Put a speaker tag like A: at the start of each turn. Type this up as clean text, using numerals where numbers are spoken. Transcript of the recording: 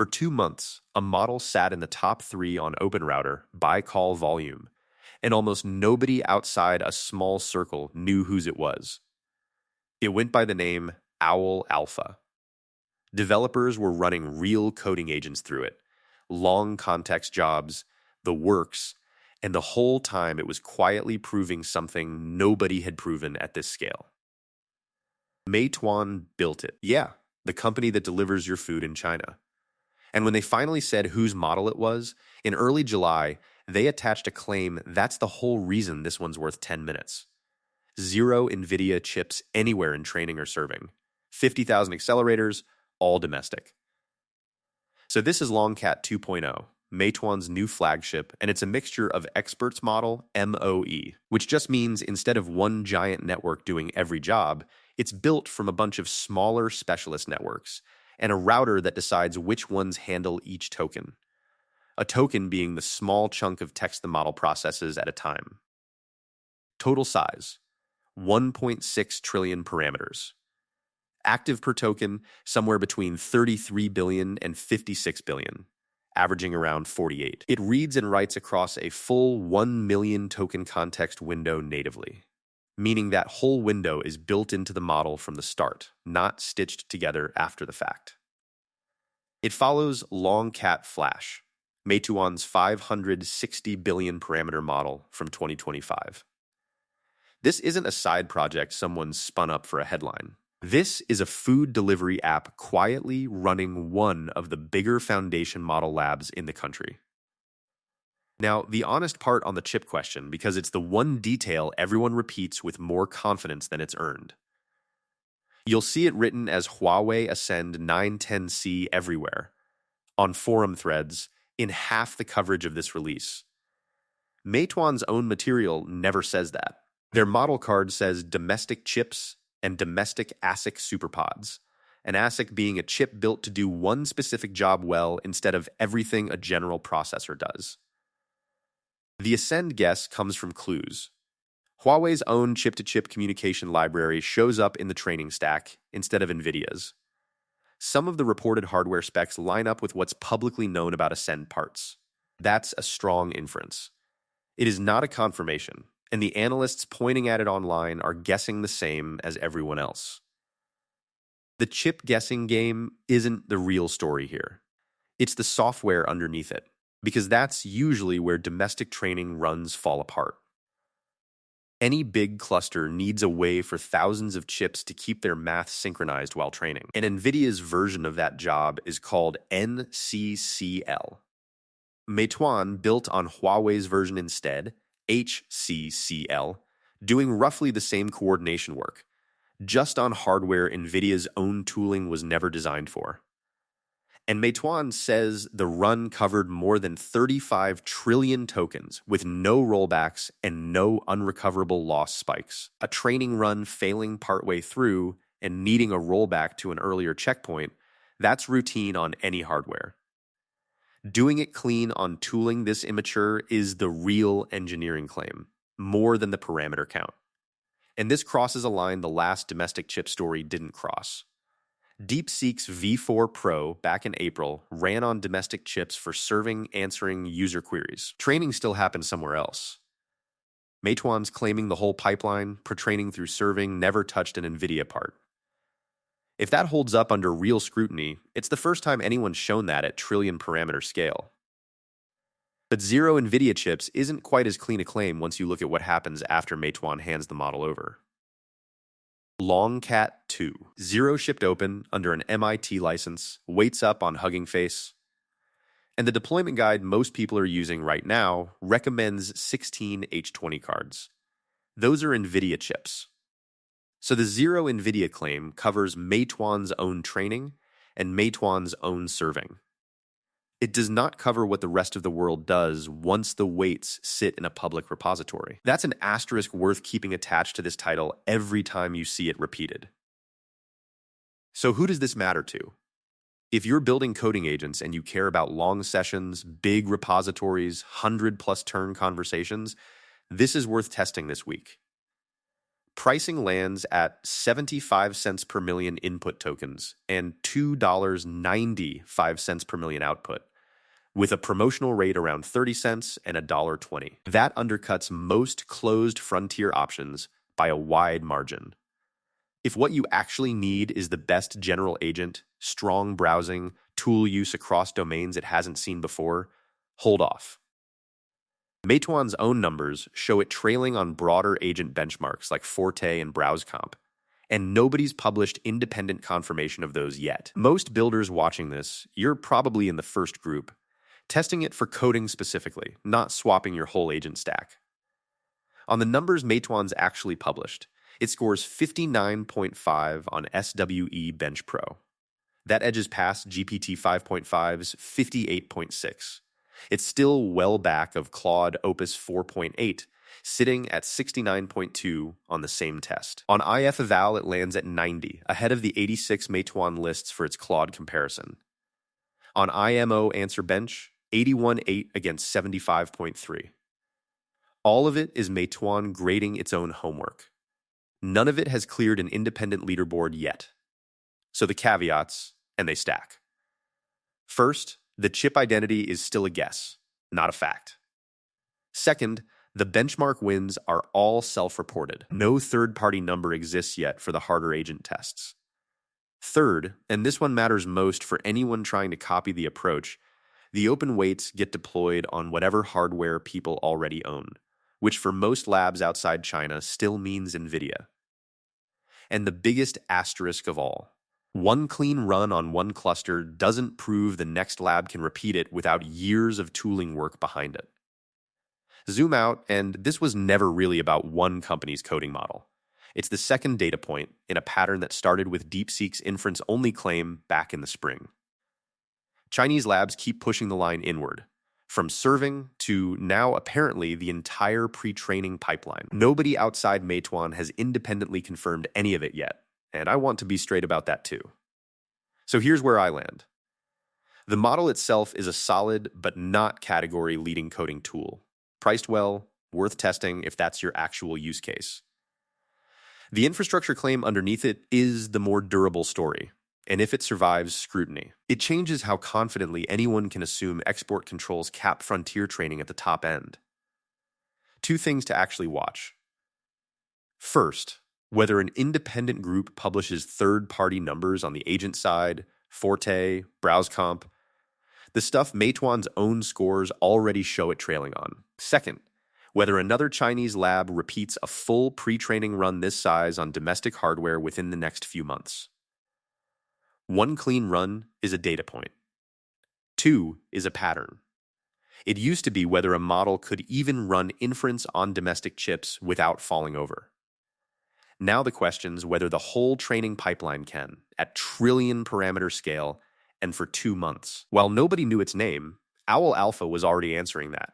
A: For 2 months, a model sat in the top 3 on OpenRouter by call volume, and almost nobody outside a small circle knew whose it was. It went by the name Owl Alpha. Developers were running real coding agents through it, long context jobs, the works, and the whole time it was quietly proving something nobody had proven at this scale. Meituan built it. Yeah, the company that delivers your food in China. And when they finally said whose model it was, in early July, they attached a claim that's the whole reason this one's worth 10 minutes. 0 Nvidia chips anywhere in training or serving. 50,000 accelerators, all domestic. So this is LongCat 2.0, Meituan's new flagship, and it's a mixture of experts model, MOE, which just means instead of one giant network doing every job, it's built from a bunch of smaller specialist networks, and a router that decides which ones handle each token. A token being the small chunk of text the model processes at a time. Total size, 1.6 trillion parameters. Active per token, somewhere between 33 billion and 56 billion, averaging around 48. It reads and writes across a full 1 million token context window natively, meaning that whole window is built into the model from the start, not stitched together after the fact. It follows LongCat Flash, Meituan's 560 billion parameter model from 2025. This isn't a side project someone spun up for a headline. This is a food delivery app quietly running one of the bigger foundation model labs in the country. Now, the honest part on the chip question, because it's the one detail everyone repeats with more confidence than it's earned. You'll see it written as Huawei Ascend 910C everywhere, on forum threads, in half the coverage of this release. Meituan's own material never says that. Their model card says domestic chips and domestic ASIC superpods, an ASIC being a chip built to do one specific job well instead of everything a general processor does. The Ascend guess comes from clues. Huawei's own chip-to-chip communication library shows up in the training stack instead of Nvidia's. Some of the reported hardware specs line up with what's publicly known about Ascend parts. That's a strong inference. It is not a confirmation, and the analysts pointing at it online are guessing the same as everyone else. The chip guessing game isn't the real story here. It's the software underneath it, because that's usually where domestic training runs fall apart. Any big cluster needs a way for thousands of chips to keep their math synchronized while training, and Nvidia's version of that job is called NCCL. Meituan built on Huawei's version instead, HCCL, doing roughly the same coordination work, just on hardware Nvidia's own tooling was never designed for. And Meituan says the run covered more than 35 trillion tokens with no rollbacks and no unrecoverable loss spikes. A training run failing partway through and needing a rollback to an earlier checkpoint, that's routine on any hardware. Doing it clean on tooling this immature is the real engineering claim, more than the parameter count. And this crosses a line the last domestic chip story didn't cross. DeepSeek's V4 Pro back in April ran on domestic chips for serving, answering user queries. Training still happens somewhere else. Meituan's claiming the whole pipeline, per-training through serving, never touched an Nvidia part. If that holds up under real scrutiny, it's the first time anyone's shown that at trillion parameter scale. But 0 Nvidia chips isn't quite as clean a claim once you look at what happens after Meituan hands the model over. LongCat-2. 0 shipped open under an MIT license, waits up on Hugging Face. And the deployment guide most people are using right now recommends 16 H20 cards. Those are Nvidia chips. So the 0 Nvidia claim covers Meituan's own training and Meituan's own serving. It does not cover what the rest of the world does once the weights sit in a public repository. That's an asterisk worth keeping attached to this title every time you see it repeated. So who does this matter to? If you're building coding agents and you care about long sessions, big repositories, 100+ turn conversations, this is worth testing this week. Pricing lands at 75 cents per million input tokens and $2.95 per million output, with a promotional rate around 30 cents and $1.20. That undercuts most closed frontier options by a wide margin. If what you actually need is the best general agent, strong browsing, tool use across domains it hasn't seen before, hold off. Meituan's own numbers show it trailing on broader agent benchmarks like Forte and BrowseComp, and nobody's published independent confirmation of those yet. Most builders watching this, you're probably in the first group, testing it for coding specifically, not swapping your whole agent stack. On the numbers Meituan's actually published, it scores 59.5 on SWE Bench Pro. That edges past GPT 5.5's 58.6. It's still well back of Claude Opus 4.8, sitting at 69.2 on the same test. On IF eval, it lands at 90, ahead of the 86 Meituan lists for its Claude comparison. On IMO Answer Bench, 81.8 against 75.3. All of it is Meituan grading its own homework. None of it has cleared an independent leaderboard yet. So the caveats, and they stack. First, the chip identity is still a guess, not a fact. Second, the benchmark wins are all self-reported. No third-party number exists yet for the harder agent tests. Third, and this one matters most for anyone trying to copy the approach, the open weights get deployed on whatever hardware people already own, which for most labs outside China still means Nvidia. And the biggest asterisk of all, one clean run on one cluster doesn't prove the next lab can repeat it without years of tooling work behind it. Zoom out, and this was never really about one company's coding model. It's the second data point in a pattern that started with DeepSeek's inference-only claim back in the spring. Chinese labs keep pushing the line inward, from serving to now apparently the entire pre-training pipeline. Nobody outside Meituan has independently confirmed any of it yet, and I want to be straight about that too. So here's where I land. The model itself is a solid but not category-leading coding tool. Priced well, worth testing if that's your actual use case. The infrastructure claim underneath it is the more durable story, and if it survives scrutiny, it changes how confidently anyone can assume export controls cap frontier training at the top end. Two things to actually watch. First, whether an independent group publishes third-party numbers on the agent side, Forte, BrowseComp, the stuff Meituan's own scores already show it trailing on. Second, whether another Chinese lab repeats a full pre-training run this size on domestic hardware within the next few months. One clean run is a data point. Two is a pattern. It used to be whether a model could even run inference on domestic chips without falling over. Now the question's whether the whole training pipeline can, at trillion parameter scale, and for 2 months. While nobody knew its name, Owl Alpha was already answering that.